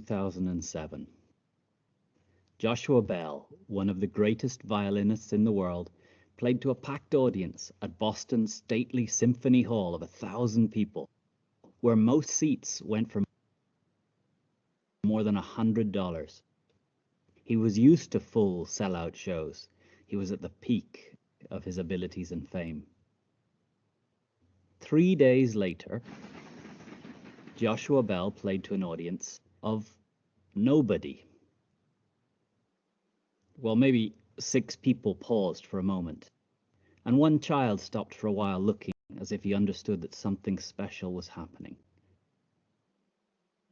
2007. Joshua Bell, one of the greatest violinists in the world, played to a packed audience at Boston's stately Symphony Hall of 1,000 people, where most seats went for more than $100. He was used to full sellout shows. He was at the peak of his abilities and fame. 3 days later, Joshua Bell played to an audience of nobody. Well, maybe 6 people paused for a moment, and one child stopped for a while looking as if he understood that something special was happening.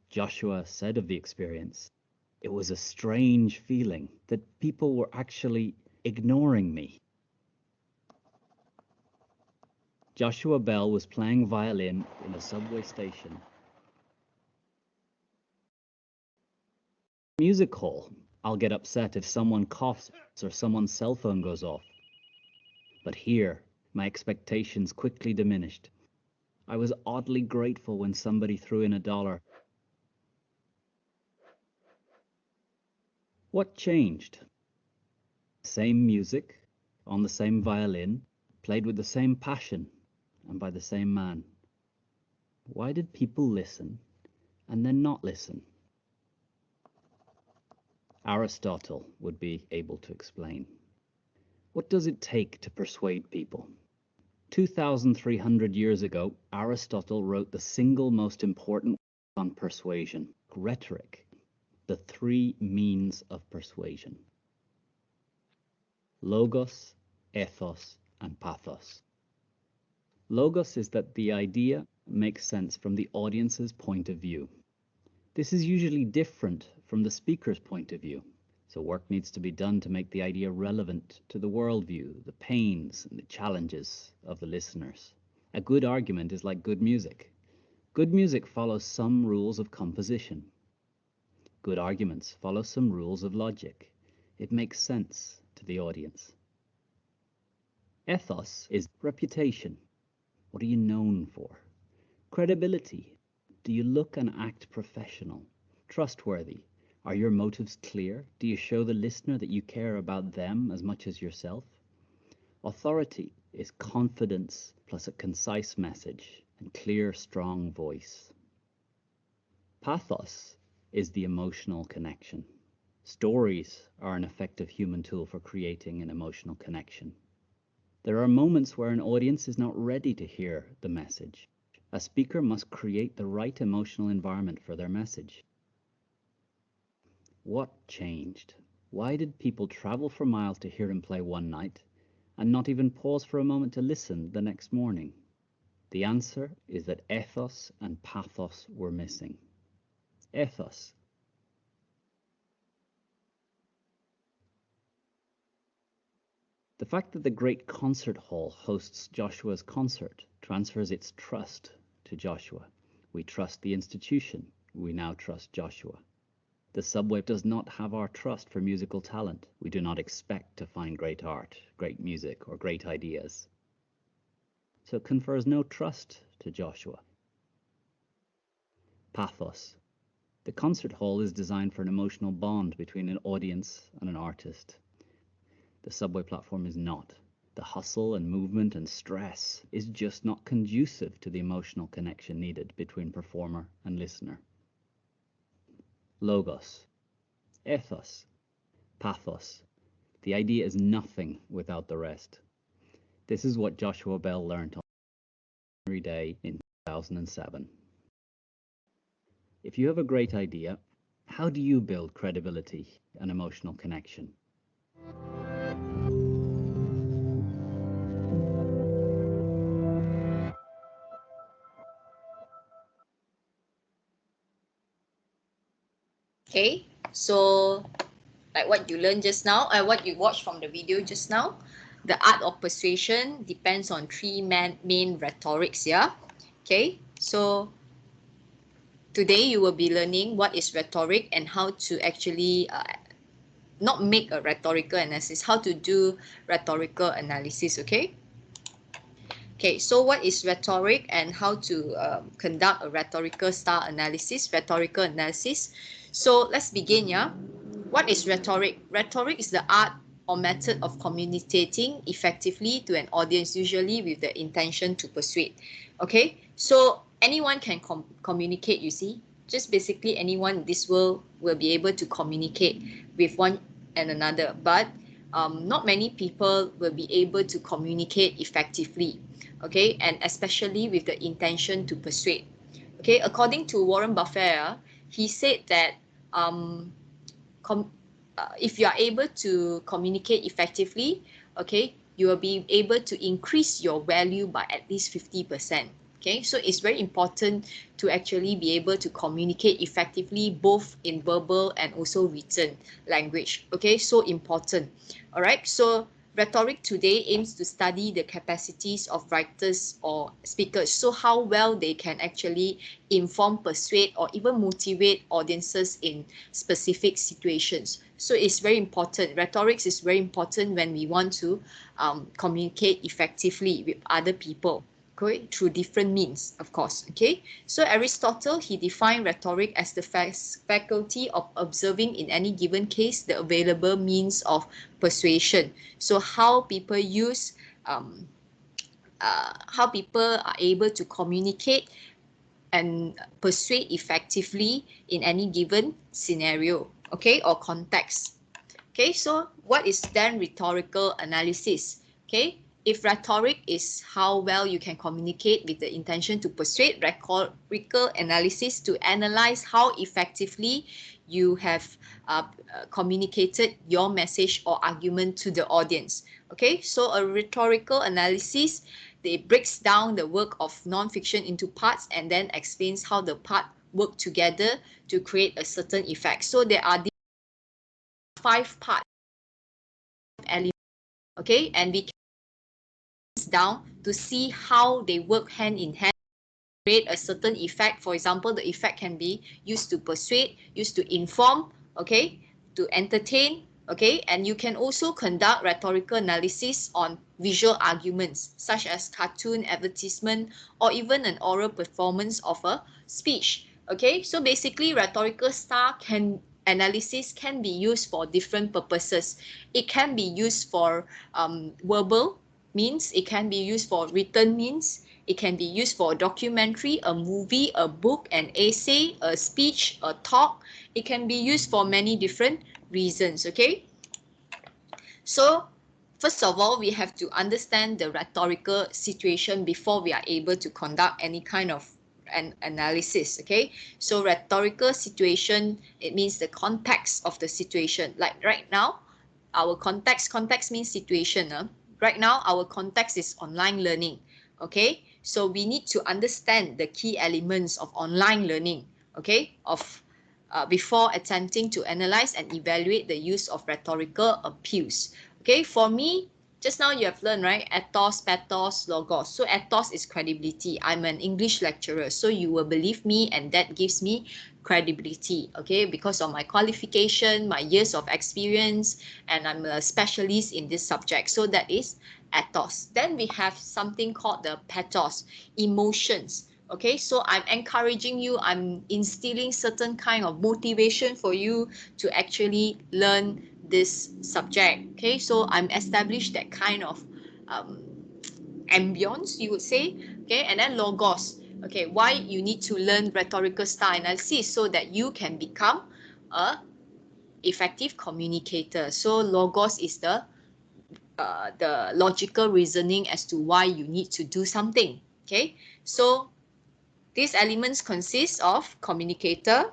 Joshua said of the experience, "It was a strange feeling that people were actually ignoring me." Joshua Bell was playing violin in a subway station. Music hall, I'll get upset if someone coughs or someone's cell phone goes off. But here, my expectations quickly diminished. I was oddly grateful when somebody threw in $1. What changed? Same music, on the same violin, played with the same passion, and by the same man. Why did people listen and then not listen? Aristotle would be able to explain. What does it take to persuade people? 2,300 years ago, Aristotle wrote the single most important on persuasion, rhetoric, the 3 means of persuasion. Logos, ethos, and pathos. Logos is that the idea makes sense from the audience's point of view. This is usually different from the speaker's point of view, so work needs to be done to make the idea relevant to the worldview, the pains and the challenges of the listeners. A good argument is like good music. Good music follows some rules of composition. Good arguments follow some rules of logic. It makes sense to the audience. Ethos is reputation. What are you known for? Credibility. Do you look and act professional, trustworthy? Are your motives clear? Do you show the listener that you care about them as much as yourself? Authority is confidence plus a concise message and clear, strong voice. Pathos is the emotional connection. Stories are an effective human tool for creating an emotional connection. There are moments where an audience is not ready to hear the message. A speaker must create the right emotional environment for their message. What changed? Why did people travel for miles to hear him play one night and not even pause for a moment to listen the next morning? The answer is that ethos and pathos were missing. Ethos. The fact that the great concert hall hosts Joshua's concert transfers its trust to Joshua. We trust the institution. We now trust Joshua. The subway does not have our trust for musical talent. We do not expect to find great art, great music, or great ideas. So it confers no trust to Joshua. Pathos. The concert hall is designed for an emotional bond between an audience and an artist. The subway platform is not. The hustle and movement and stress is just not conducive to the emotional connection needed between performer and listener. Logos, ethos, pathos. The idea is nothing without the rest. This is what Joshua Bell learned on every day in 2007. If you have a great idea, how do you build credibility and emotional connection? Okay, so like what you learned just now, what you watched from the video just now, the art of persuasion depends on 3 main rhetorics, yeah? Okay, so today you will be learning what is rhetoric and how to actually not make a rhetorical analysis, how to do rhetorical analysis, okay? Okay, so what is rhetoric and how to conduct a rhetorical style analysis, rhetorical analysis? So let's begin, yeah. What is rhetoric? Rhetoric is the art or method of communicating effectively to an audience, usually with the intention to persuade. Okay, so anyone can communicate, you see. Just basically anyone in this world will be able to communicate with one and another, but not many people will be able to communicate effectively, okay, and especially with the intention to persuade. Okay, according to Warren Buffett, he said that um, if you are able to communicate effectively, okay, you will be able to increase your value by at least 50%. Okay, so it's very important to actually be able to communicate effectively both in verbal and also written language. Okay, so important. All right, so rhetoric today aims to study the capacities of writers or speakers, so how well they can actually inform, persuade, or even motivate audiences in specific situations. So it's very important. Rhetorics is very important when we want to communicate effectively with other people. Okay, through different means, of course. Okay, so Aristotle, he defined rhetoric as the faculty of observing in any given case the available means of persuasion. So how people use how people are able to communicate and persuade effectively in any given scenario, okay, or context. Okay, so what is then rhetorical analysis? Okay, if rhetoric is how well you can communicate with the intention to persuade, rhetorical analysis to analyze how effectively you have communicated your message or argument to the audience. Okay, so a rhetorical analysis, it breaks down the work of non-fiction into parts and then explains how the part work together to create a certain effect. So there are 5 parts, elements, okay, and we can down to see how they work hand in hand, create a certain effect. For example, the effect can be used to persuade, used to inform, okay, to entertain, okay, and you can also conduct rhetorical analysis on visual arguments such as cartoon, advertisement, or even an oral performance of a speech. Okay, so basically rhetorical style can analysis can be used for different purposes. It can be used for verbal means, it can be used for written means, it can be used for a documentary, a movie, a book, an essay, a speech, a talk. It can be used for many different reasons, okay? So, first of all, we have to understand the rhetorical situation before we are able to conduct any kind of an analysis, okay? So, rhetorical situation, it means the context of the situation. Like right now, our context means situation. Right now, our context is online learning, okay? So, we need to understand the key elements of online learning, okay? Before attempting to analyze and evaluate the use of rhetorical appeals. Okay, for me, just now you have learned, right? Ethos, pathos, logos. So ethos is credibility. I'm an English lecturer, so you will believe me, and that gives me credibility, okay, because of my qualification, my years of experience, and I'm a specialist in this subject. So that is ethos. Then we have something called the pathos, emotions. Okay, so I'm encouraging you, I'm instilling certain kind of motivation for you to actually learn this subject. Okay, so I'm established that kind of um, ambience, you would say. Okay, and then logos. Okay, why you need to learn rhetorical style analysis so that you can become a effective communicator. So logos is the logical reasoning as to why you need to do something. Okay, so these elements consist of communicator,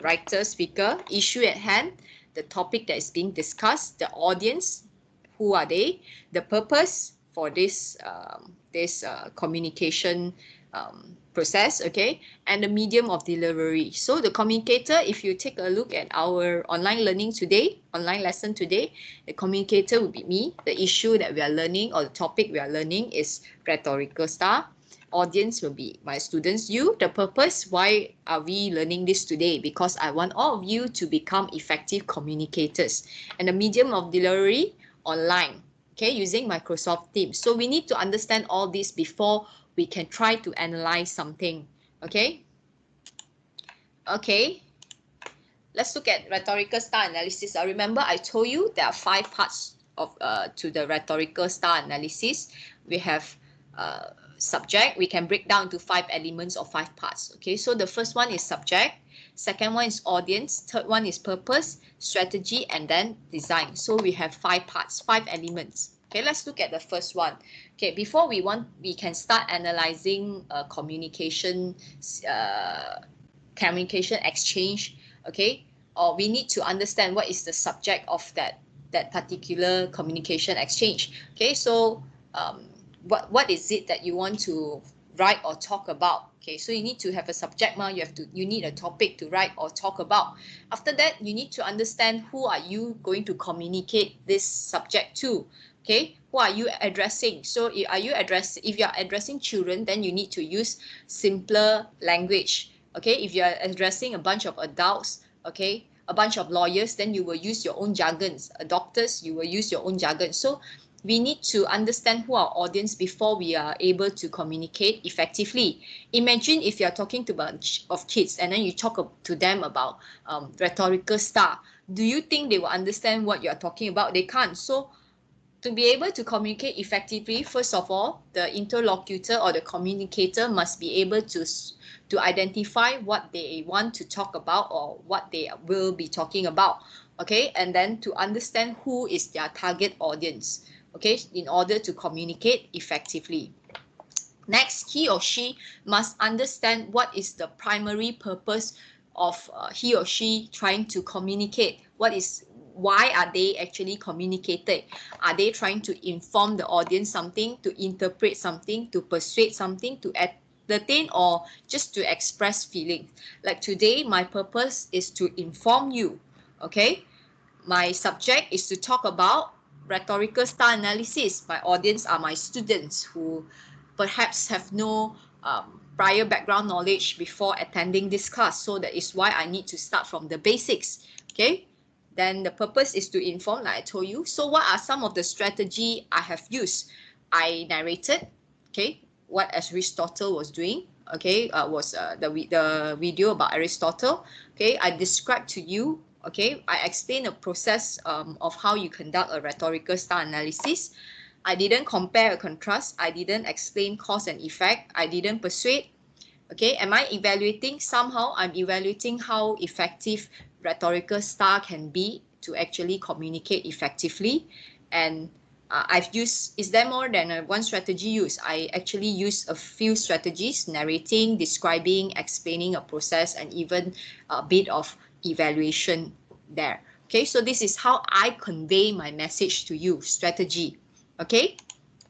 writer, speaker, issue at hand, the topic that is being discussed, the audience, who are they, the purpose for this communication process, okay, and the medium of delivery. So the communicator, if you take a look at our online learning today, online lesson today, the communicator would be me. The issue that we are learning or the topic we are learning is rhetorical style. Audience will be my students, you. The purpose, why are we learning this today? Because I want all of you to become effective communicators. And the medium of delivery, online. okay, using Microsoft Teams. So we need to understand all this before we can try to analyze something, okay? Okay, let's look at rhetorical style analysis. Remember I told you there are 5 parts of to the rhetorical style analysis. We have subject. We can break down to 5 elements or 5 parts. Okay, so the first one is subject, second one is audience, third one is purpose, strategy, and then design. So we have 5 parts, 5 elements. Okay, let's look at the first one. Okay, before we can start analyzing communication exchange, okay, or we need to understand what is the subject of that particular communication exchange. Okay, so what is it that you want to write or talk about? Okay, so you need to have a subject you need a topic to write or talk about. After that, you need to understand who are you going to communicate this subject to. Okay, who are you addressing? So if you are addressing children, then you need to use simpler language. Okay, if you are addressing a bunch of adults, okay, a bunch of lawyers, then you will use your own jargons. Doctors, you will use your own jargon. So we need to understand who our audience before we are able to communicate effectively. Imagine if you are talking to a bunch of kids and then you talk to them about rhetorical style. Do you think they will understand what you are talking about? They can't. So to be able to communicate effectively, first of all, the interlocutor or the communicator must be able to identify what they want to talk about or what they will be talking about, okay, and then to understand who is their target audience, okay, in order to communicate effectively. Next, he or she must understand what is the primary purpose of he or she trying to communicate. Why are they actually communicating? Are they trying to inform the audience something, to interpret something, to persuade something, to entertain, or just to express feeling? Like today, my purpose is to inform you, okay? My subject is to talk about rhetorical style analysis. My audience are my students who perhaps have no prior background knowledge before attending this class. So that is why I need to start from the basics. Okay. Then the purpose is to inform, like I told you. So what are some of the strategy I have used? I narrated, okay, what Aristotle was doing. Okay, was the video about Aristotle. Okay, I described to you. Okay, I explained the process of how you conduct a rhetorical style analysis. I didn't compare or contrast. I didn't explain cause and effect. I didn't persuade. Okay, am I evaluating? Somehow I'm evaluating how effective rhetorical style can be to actually communicate effectively. And I've used, is there more than one strategy used? I actually use a few strategies: narrating, describing, explaining a process, and even a bit of evaluation there. Okay, so this is how I convey my message to you, strategy. Okay,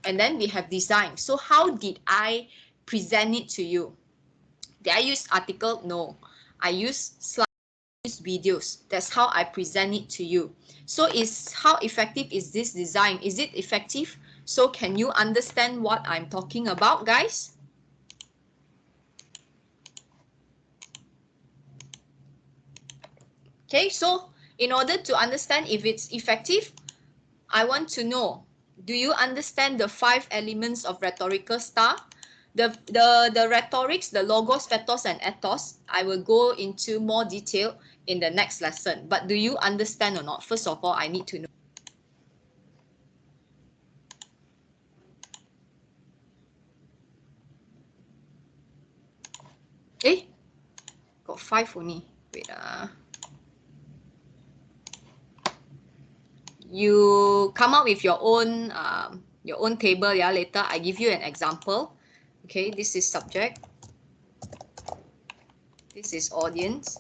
and then we have design. So how did I present it to you? Did I use article? No. I use slides, use videos. That's how I present it to you. So how effective is this design? Is it effective? So can you understand what I'm talking about, guys? Okay, so in order to understand if it's effective, I want to know, do you understand the 5 elements of rhetorical style? The rhetorics, the logos, pathos, and ethos, I will go into more detail in the next lesson. But do you understand or not? First of all, I need to know. Eh, got 5 only. Wait, you come up with your own table. Yeah, later I give you an example. Okay, this is subject. This is audience.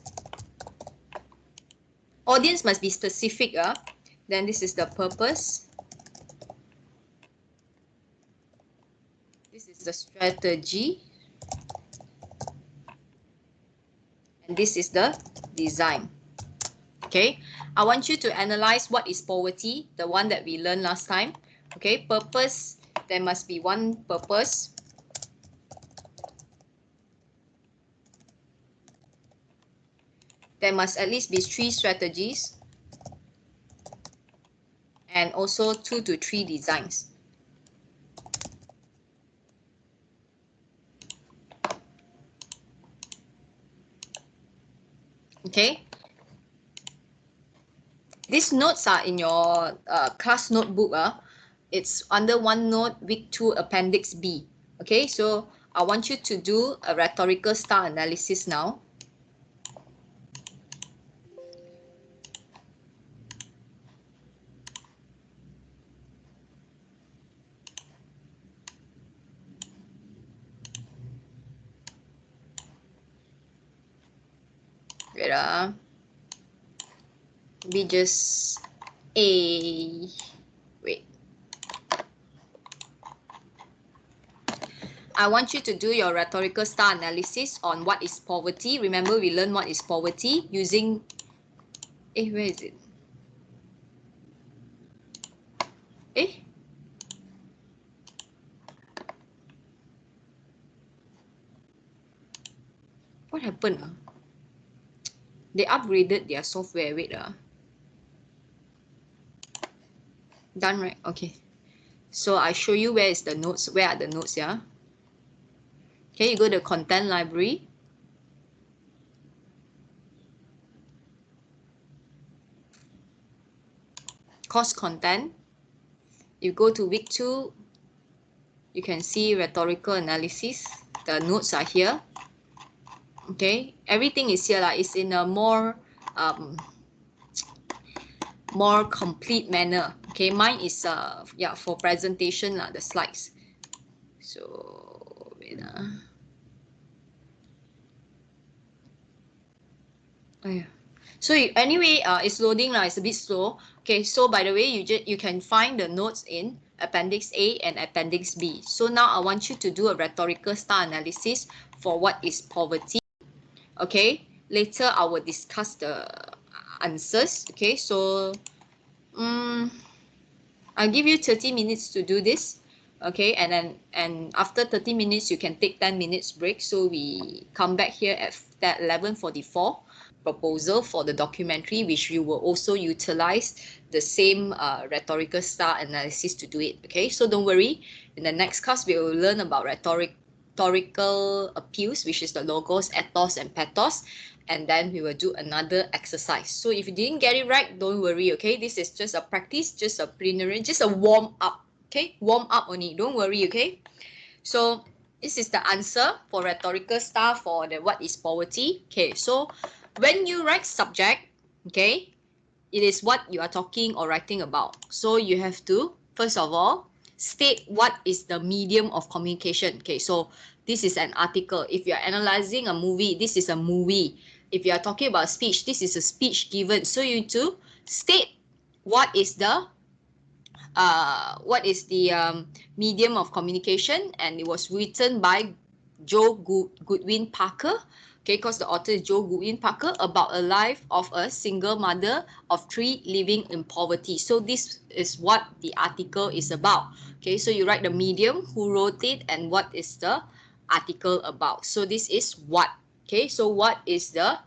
Audience must be specific. Then this is the purpose. This is the strategy. And this is the design. Okay, I want you to analyze what is poverty, the one that we learned last time. Okay, purpose, there must be one purpose. There must at least be 3 strategies. and also 2 to 3 designs. Okay. These notes are in your class notebook. It's under OneNote Week 2 Appendix B. Okay, so I want you to do a rhetorical style analysis now. Wait, we just wait. I want you to do your rhetorical style analysis on what is poverty. Remember, we learned what is poverty using. Where is it? What happened? They upgraded their software. Wait, done, right? Okay. So I show you where is the notes. Where are the notes? Yeah. Okay, you go to content library. Course content. You go to week 2. You can see rhetorical analysis. The notes are here. Okay, everything is here. It's in a more complete manner. Okay, mine is yeah, for presentation the slides. So wait, so anyway, it's loading it's a bit slow. Okay, so by the way, you can find the notes in Appendix A and Appendix B. So now I want you to do a rhetorical style analysis for what is poverty. Okay, later I will discuss the answers. Okay, so I'll give you 30 minutes to do this. Okay, and after 30 minutes you can take 10 minutes break, so we come back here at 11:44. Proposal for the documentary, which you will also utilize the same rhetorical style analysis to do it. Okay, so don't worry, in the next class we will learn about rhetorical appeals, which is the logos, ethos and pathos, and then we will do another exercise. So if you didn't get it right, don't worry. Okay, this is just a practice, just a preliminary, just a warm up. Okay, warm up only, don't worry. Okay, so this is the answer for rhetorical style for the what is poverty. Okay, so when you write subject, okay, it is what you are talking or writing about. So you have to, first of all, state what is the medium of communication. Okay, so this is an article. If you are analyzing a movie, this is a movie. If you are talking about speech, this is a speech given. So you need to state what is the medium of communication, and it was written by Joe Goodwin Parker. Okay, because the author is Joe Goodwin Parker, about a life of a single mother of 3 living in poverty. So this is what the article is about. Okay, so you write the medium, who wrote it, and what is the article about. So this is what. Okay, so what is the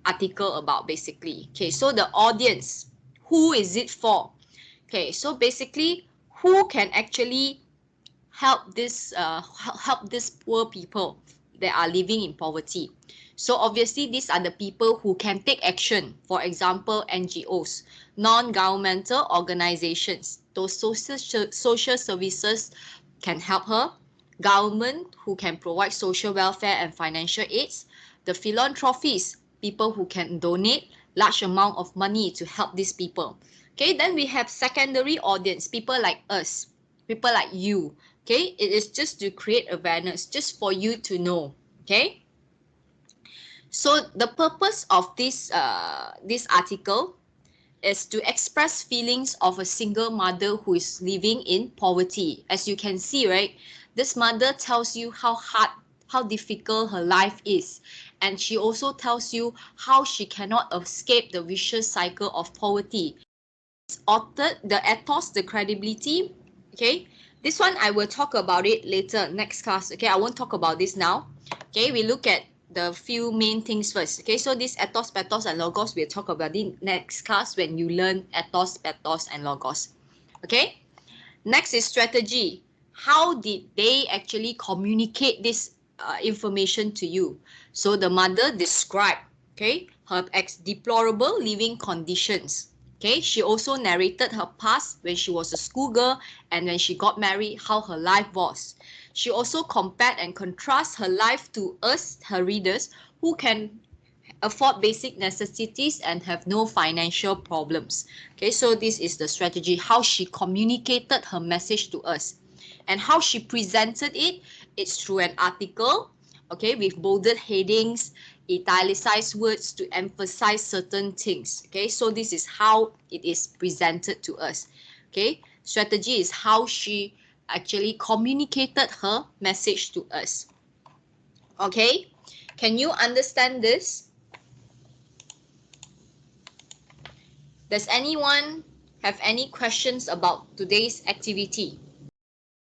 article about, basically. Okay, so the audience, who is it for? Okay, so basically, who can actually help these poor people that are living in poverty? So obviously, these are the people who can take action. For example, NGOs, non-governmental organizations. Those social services can help her. Government, who can provide social welfare and financial aids. The philanthropists, people who can donate large amount of money to help these people. Okay, then we have secondary audience, people like us, people like you. Okay, it is just to create awareness, just for you to know. Okay, so the purpose of this article is to express feelings of a single mother who is living in poverty. As you can see, right, this mother tells you how hard, how difficult her life is, and she also tells you how she cannot escape the vicious cycle of poverty. It's authored the ethos, the credibility. Okay, this one I will talk about it later, next class. Okay, I won't talk about this now. Okay, we look at the few main things first. Okay, so this ethos, pathos, and logos, we'll talk about in next class when you learn ethos, pathos, and logos. Okay, next is strategy. How did they actually communicate this information to you? So the mother described, okay, her deplorable living conditions. Okay, she also narrated her past when she was a schoolgirl and when she got married, how her life was. She also compared and contrast her life to us, her readers, who can afford basic necessities and have no financial problems. Okay, so this is the strategy, how she communicated her message to us. And how she presented it, it's through an article, okay, with bolded headings, italicized words to emphasize certain things. Okay, so this is how it is presented to us. Okay, strategy is how she actually communicated her message to us. Okay, can you understand this? Does anyone have any questions about today's activity?